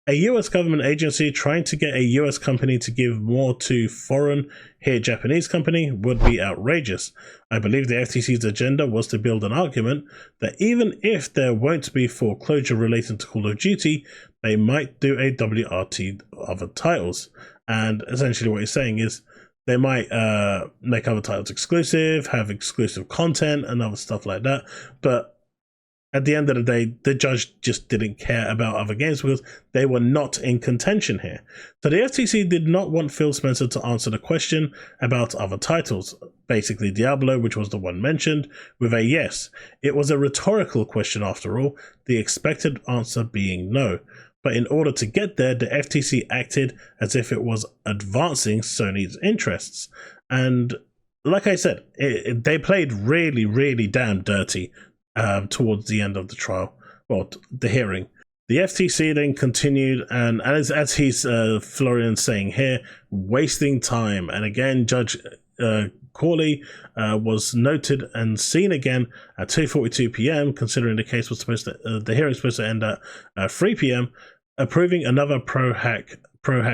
A US government agency trying to get a US company to give more to foreign, here Japanese company, would be outrageous. I believe the FTC's agenda was to build an argument that even if there won't be foreclosure relating to Call of Duty, they might do a WRT other titles. And essentially what he's saying is they might make other titles exclusive, have exclusive content and other stuff like that. But at the end of the day, the judge just didn't care about other games because they were not in contention here. So the FTC did not want Phil Spencer to answer the question about other titles, basically Diablo, which was the one mentioned, with a yes. It was a rhetorical question after all, the expected answer being no. But in order to get there, the FTC acted as if it was advancing Sony's interests. And like I said, they played really, really damn dirty towards the end of the trial, well, the hearing. The FTC then continued, and as he's Florian saying here, wasting time. And again, Judge Corley was noted and seen again at 2:42 p.m. considering the case was supposed to, the hearing was supposed to end at 3 p.m. approving another pro-hack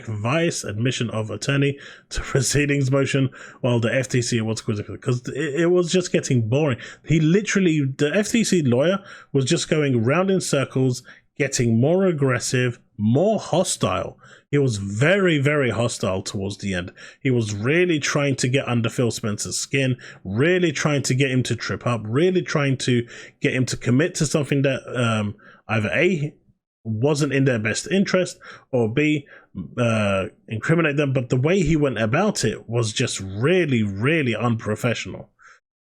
vice admission of attorney to proceedings motion, while the FTC was quizzical because it was just getting boring. The FTC lawyer was just going round in circles, getting more aggressive, more hostile. He was very, very hostile towards the end. He was really trying to get under Phil Spencer's skin, really trying to get him to trip up, really trying to get him to commit to something that either A, wasn't in their best interest, or B, incriminate them. But the way he went about it was just really, really unprofessional.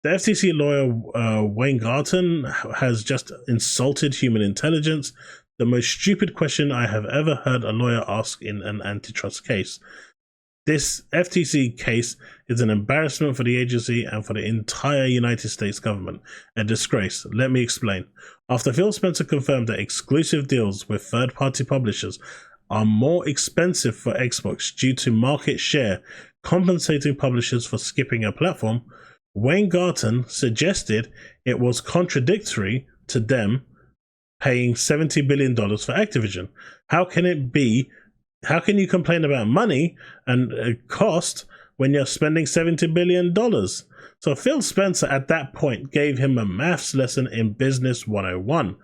The FTC lawyer Wayne Garten has just insulted human intelligence, the most stupid question I have ever heard a lawyer ask in an antitrust case. This FTC case is an embarrassment for the agency and for the entire United States government. A disgrace. Let me explain. After Phil Spencer confirmed that exclusive deals with third-party publishers are more expensive for Xbox due to market share compensating publishers for skipping a platform, Wayne Garten suggested it was contradictory to them paying $70 billion for Activision. How can it be? How can you complain about money and cost when you're spending $70 billion? So Phil Spencer at that point gave him a maths lesson in Business 101.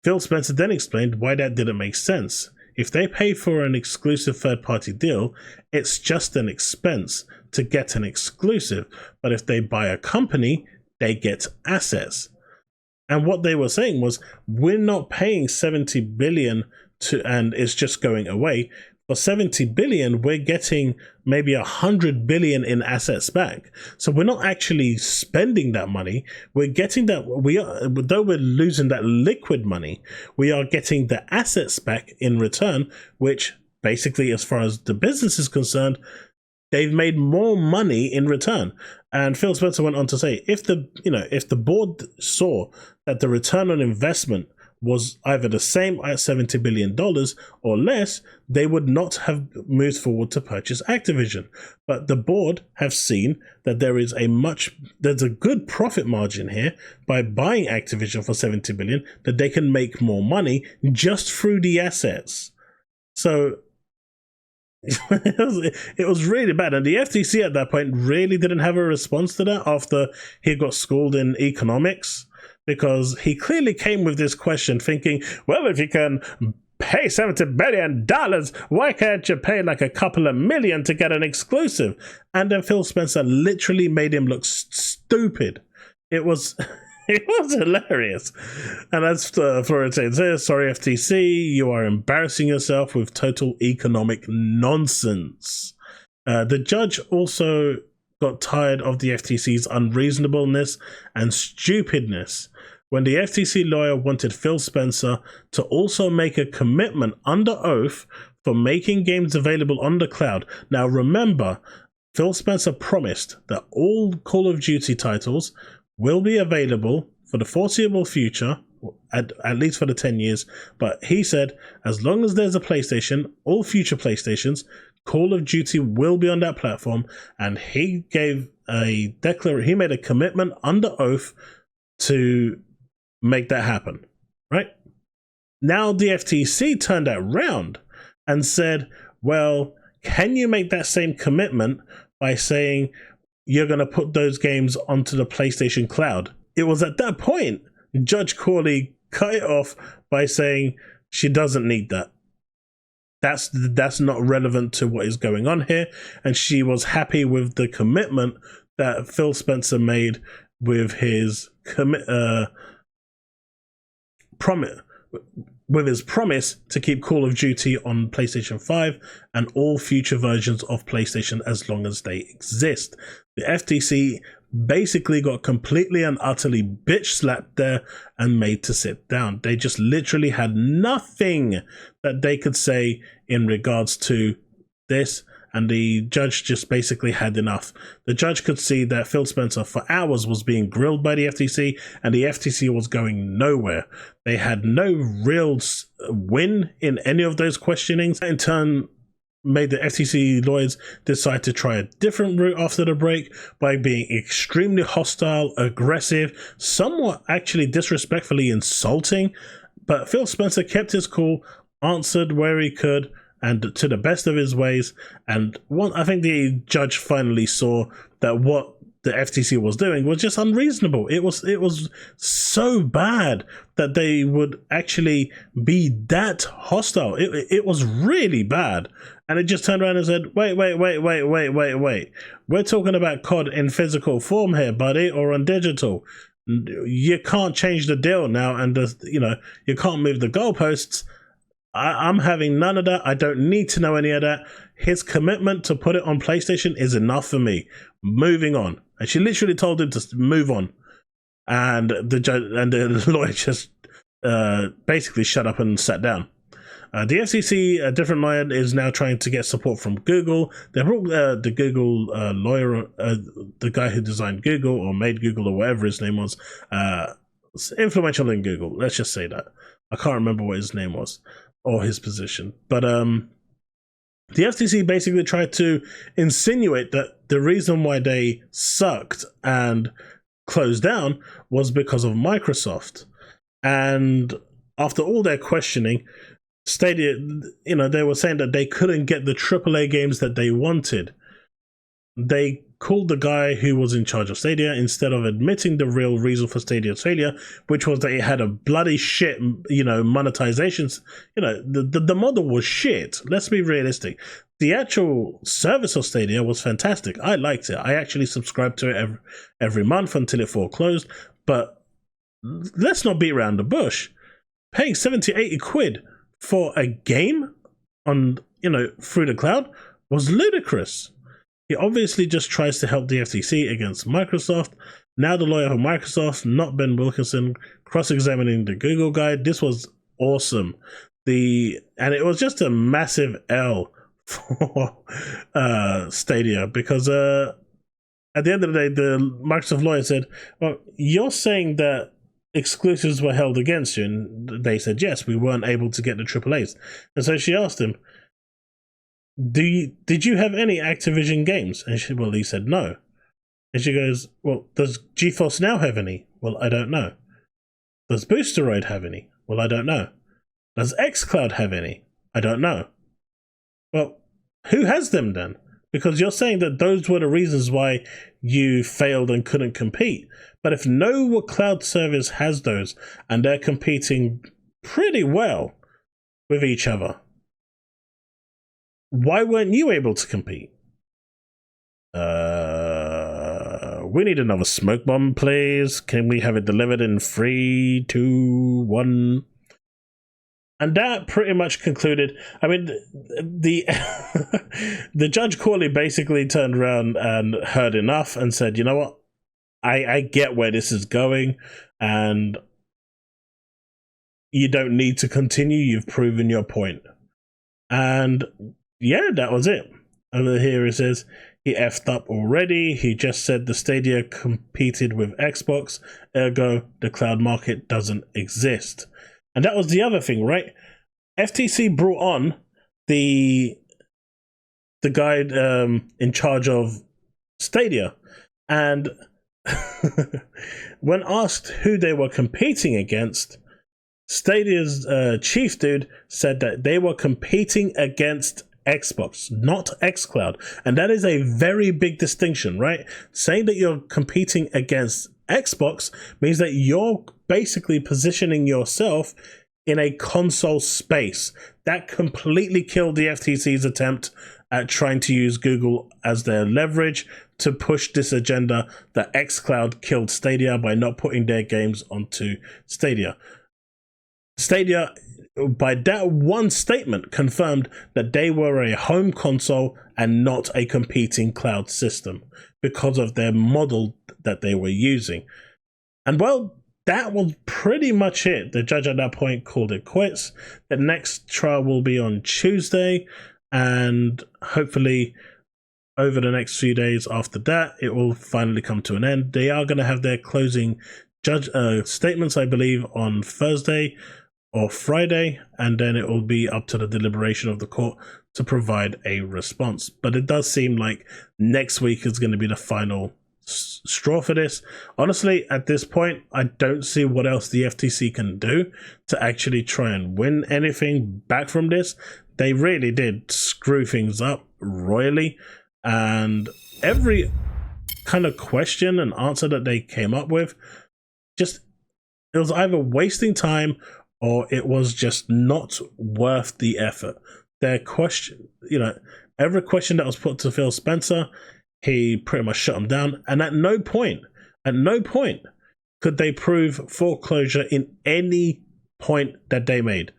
Phil Spencer then explained why that didn't make sense. If they pay for an exclusive third-party deal, it's just an expense to get an exclusive. But if they buy a company, they get assets. And what they were saying was, we're not paying $70 billion and it's just going away. For $70 billion, we're getting maybe $100 billion in assets back. So we're not actually spending that money. We're getting that, though we're losing that liquid money, we are getting the assets back in return, which basically, as far as the business is concerned, they've made more money in return. And Phil Spencer went on to say, if the board saw that the return on investment was either the same at $70 billion or less, they would not have moved forward to purchase Activision. But the board have seen that there's a good profit margin here by buying Activision for $70 billion, that they can make more money just through the assets. So it was really bad. And the FTC at that point really didn't have a response to that after he got schooled in economics. Because he clearly came with this question thinking, well, if you can pay $70 billion, why can't you pay like a couple of million to get an exclusive? And then Phil Spencer literally made him look stupid. It was hilarious. And as Florian says, sorry FTC, you are embarrassing yourself with total economic nonsense. The judge also got tired of the FTC's unreasonableness and stupidness when the FTC lawyer wanted Phil Spencer to also make a commitment under oath for making games available on the cloud. Now remember, Phil Spencer promised that all Call of Duty titles will be available for the foreseeable future, at least for the 10 years, but he said as long as there's a PlayStation, all future PlayStations, Call of Duty will be on that platform, and he gave he made a commitment under oath to make that happen, right? Now the FTC turned that round and said, well, can you make that same commitment by saying you're going to put those games onto the PlayStation Cloud? It was at that point Judge Corley cut it off by saying she doesn't need that. That's not relevant to what is going on here, and she was happy with the commitment that Phil Spencer made with his promise to keep Call of Duty on PlayStation 5 and all future versions of PlayStation as long as they exist. The FTC basically got completely and utterly bitch slapped there and made to sit down. They just literally had nothing that they could say in regards to this, and the judge just basically had enough. The judge could see that Phil Spencer for hours was being grilled by the FTC, and the FTC was going nowhere. They had no real win in any of those questionings. In turn, made the FTC lawyers decide to try a different route after the break by being extremely hostile, aggressive, somewhat actually disrespectfully insulting. But Phil Spencer kept his cool, answered where he could, and to the best of his ways. And I think the judge finally saw that what the FTC was doing was just unreasonable. It was so bad that they would actually be that hostile. It was really bad. And it just turned around and said, wait. We're talking about COD in physical form here, buddy, or on digital. You can't change the deal now, and you can't move the goalposts. I'm having none of that. I don't need to know any of that. His commitment to put it on PlayStation is enough for me. Moving on. And she literally told him to move on. And the judge and the lawyer just basically shut up and sat down. The FCC, a different lawyer, is now trying to get support from Google. They brought the Google lawyer, the guy who designed Google or made Google or whatever his name was, influential in Google. Let's just say that. I can't remember what his name was or his position. But the FTC basically tried to insinuate that the reason why they sucked and closed down was because of Microsoft. And after all their questioning, Stadia, they were saying that they couldn't get the AAA games that they wanted. They called the guy who was in charge of Stadia instead of admitting the real reason for Stadia's failure, which was that it had a bloody shit, monetizations. The model was shit. Let's be realistic. The actual service of Stadia was fantastic. I liked it. I actually subscribed to it every month until it foreclosed. But let's not beat around the bush. Paying 70, 80 quid for a game on, through the cloud was ludicrous. He obviously just tries to help the FTC against Microsoft. Now the lawyer for Microsoft, not Ben Wilkinson, cross-examining the Google guy. This was awesome. And it was just a massive L for Stadia, because at the end of the day, the Microsoft lawyer said, well, you're saying that exclusives were held against you, and they said yes, we weren't able to get the AAAs. And so she asked him, did you have any Activision games? And he said no. And she goes, well, does GeForce Now have any? Well, I don't know. Does Boosteroid have any? Well, I don't know. Does xCloud have any? I don't know. Well, who has them then? Because you're saying that those were the reasons why you failed and couldn't compete. But if no cloud service has those, and they're competing pretty well with each other, why weren't you able to compete? We need another smoke bomb, please. Can we have it delivered in 3, 2, 1? And that pretty much concluded. I mean, the the Judge Corley basically turned around and heard enough and said, you know what? I get where this is going, and you don't need to continue. You've proven your point. And yeah, that was it. Over here it says, he effed up already. He just said the Stadia competed with Xbox, ergo the cloud market doesn't exist. And that was the other thing, right? FTC brought on the guy in charge of Stadia, and when asked who they were competing against, Stadia's chief dude said that they were competing against Xbox, not xCloud. And that is a very big distinction, right? Saying that you're competing against Xbox means that you're basically positioning yourself in a console space. That completely killed the FTC's attempt at trying to use Google as their leverage to push this agenda that xCloud killed Stadia by not putting their games onto Stadia. Stadia, by that one statement, confirmed that they were a home console and not a competing cloud system because of their model that they were using. And well, that was pretty much it. The judge at that point called it quits. The next trial will be on Tuesday, and hopefully over the next few days after that, it will finally come to an end. They are going to have their closing judge statements, I believe, on Thursday or Friday, and then it will be up to the deliberation of the court to provide a response. But it does seem like next week is going to be the final straw for this. Honestly, at this point, I don't see what else the FTC can do to actually try and win anything back from this. They really did screw things up royally, and every kind of question and answer that they came up with, just, it was either wasting time or it was just not worth the effort. Their question, every question that was put to Phil Spencer, he pretty much shut them down. And at no point could they prove foreclosure in any point that they made.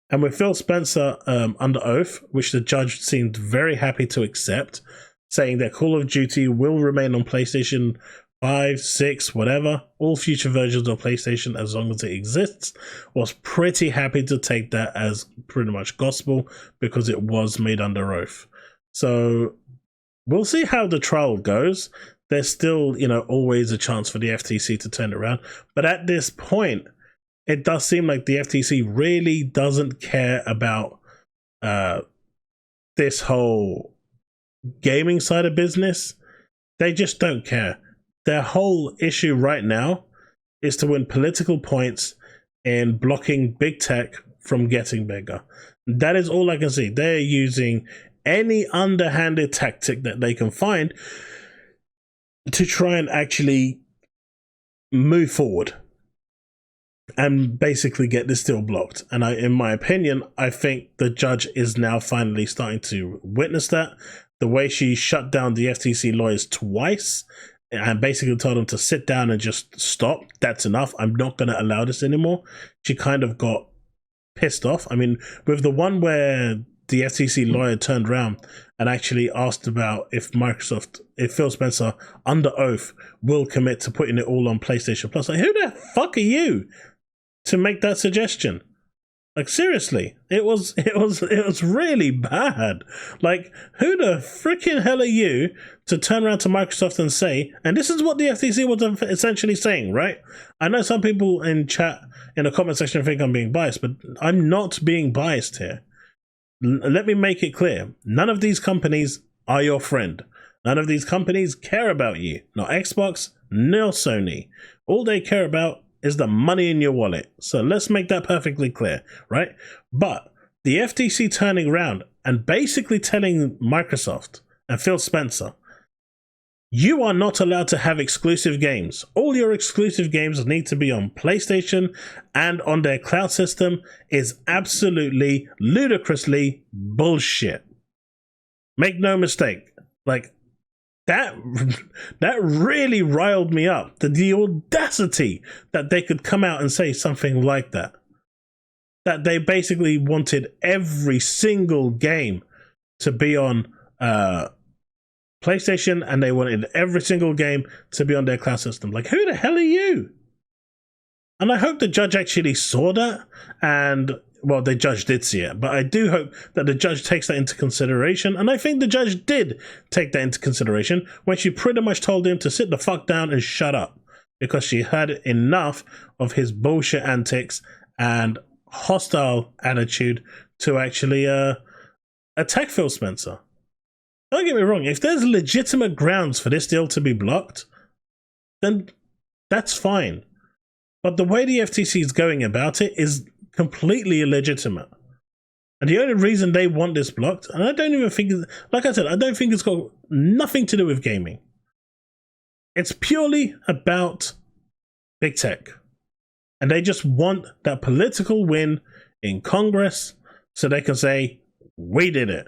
And with Phil Spencer under oath, which the judge seemed very happy to accept, saying that Call of Duty will remain on PlayStation 5, 6, whatever, all future versions of PlayStation as long as it exists, was pretty happy to take that as pretty much gospel because it was made under oath. So we'll see how the trial goes. There's still, always a chance for the FTC to turn it around. But at this point, it does seem like the FTC really doesn't care about this whole gaming side of business. They just don't care. Their whole issue right now is to win political points in blocking big tech from getting bigger. That is all I can see. They're using any underhanded tactic that they can find to try and actually move forward and basically get this deal blocked. And in my opinion, I think the judge is now finally starting to witness that. The way she shut down the FTC lawyers twice and basically told them to sit down and just stop. That's enough. I'm not going to allow this anymore. She kind of got pissed off. I mean, with the one where the FTC lawyer turned around and actually asked about if Phil Spencer, under oath, will commit to putting it all on PlayStation Plus. Like, who the fuck are you to make that suggestion? Like, seriously, it was really bad. Like, who the freaking hell are you to turn around to Microsoft and say, and this is what the FTC was essentially saying, right? I know some people in chat, in the comment section, think I'm being biased, but I'm not being biased here. Let me make it clear. None of these companies are your friend. None of these companies care about you. Not Xbox, nor Sony. All they care about is the money in your wallet. So let's make that perfectly clear, right? But the FTC turning around and basically telling Microsoft and Phil Spencer, you are not allowed to have exclusive games. All your exclusive games need to be on PlayStation and on their cloud system is absolutely ludicrously bullshit. Make no mistake. Like, that really riled me up. The audacity that they could come out and say something like that. That they basically wanted every single game to be on PlayStation and they wanted every single game to be on their cloud system. Like, who the hell are you? And I hope the judge actually saw that, and well, the judge did see it, but I do hope that the judge takes that into consideration, and I think the judge did take that into consideration when she pretty much told him to sit the fuck down and shut up, because she had enough of his bullshit antics and hostile attitude to actually attack Phil Spencer. Don't get me wrong, if there's legitimate grounds for this deal to be blocked, then that's fine. But the way the FTC is going about it is completely illegitimate. And the only reason they want this blocked, and I don't even think, like I said, I don't think it's got nothing to do with gaming. It's purely about big tech. And they just want that political win in Congress so they can say, we did it.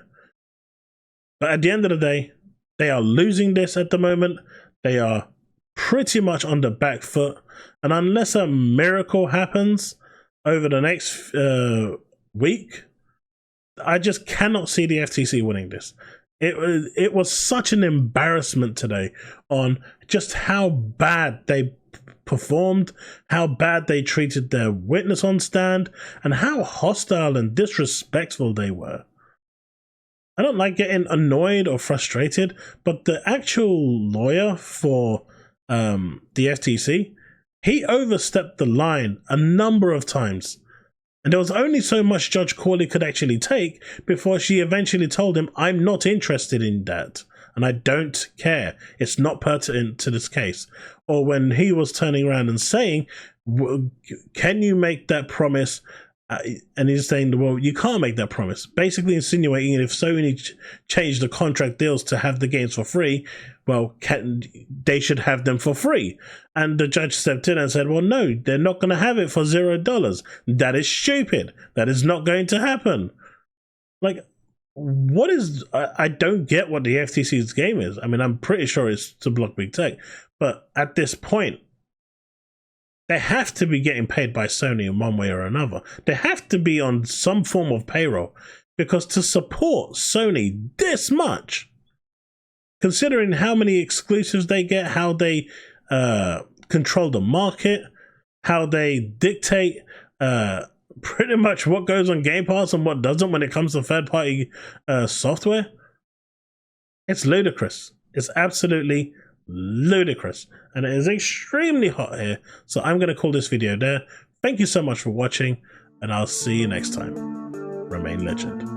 But at the end of the day, they are losing this at the moment. They are pretty much on the back foot. And unless a miracle happens over the next week, I just cannot see the FTC winning this. It was such an embarrassment today on just how bad they performed, how bad they treated their witness on stand, and how hostile and disrespectful they were. I don't like getting annoyed or frustrated, but the actual lawyer for the FTC, he overstepped the line a number of times. And there was only so much Judge Corley could actually take before she eventually told him, I'm not interested in that. And I don't care. It's not pertinent to this case. Or when he was turning around and saying, can you make that promise? And he's saying, well, you can't make that promise. Basically insinuating if Sony changed the contract deals to have the games for free, well, they should have them for free. And the judge stepped in and said, well, no, they're not going to have it for $0. That is stupid. That is not going to happen. Like, what is... I don't get what the FTC's game is. I mean, I'm pretty sure it's to block big tech. But at this point, they have to be getting paid by Sony in one way or another. They have to be on some form of payroll, because to support Sony this much, considering how many exclusives they get, how they control the market, how they dictate pretty much what goes on Game Pass and what doesn't when it comes to third-party software, it's ludicrous. It's absolutely ludicrous, and it is extremely hot here, so I'm going to call this video there. Thank you so much for watching, and I'll see you next time. Remain legend.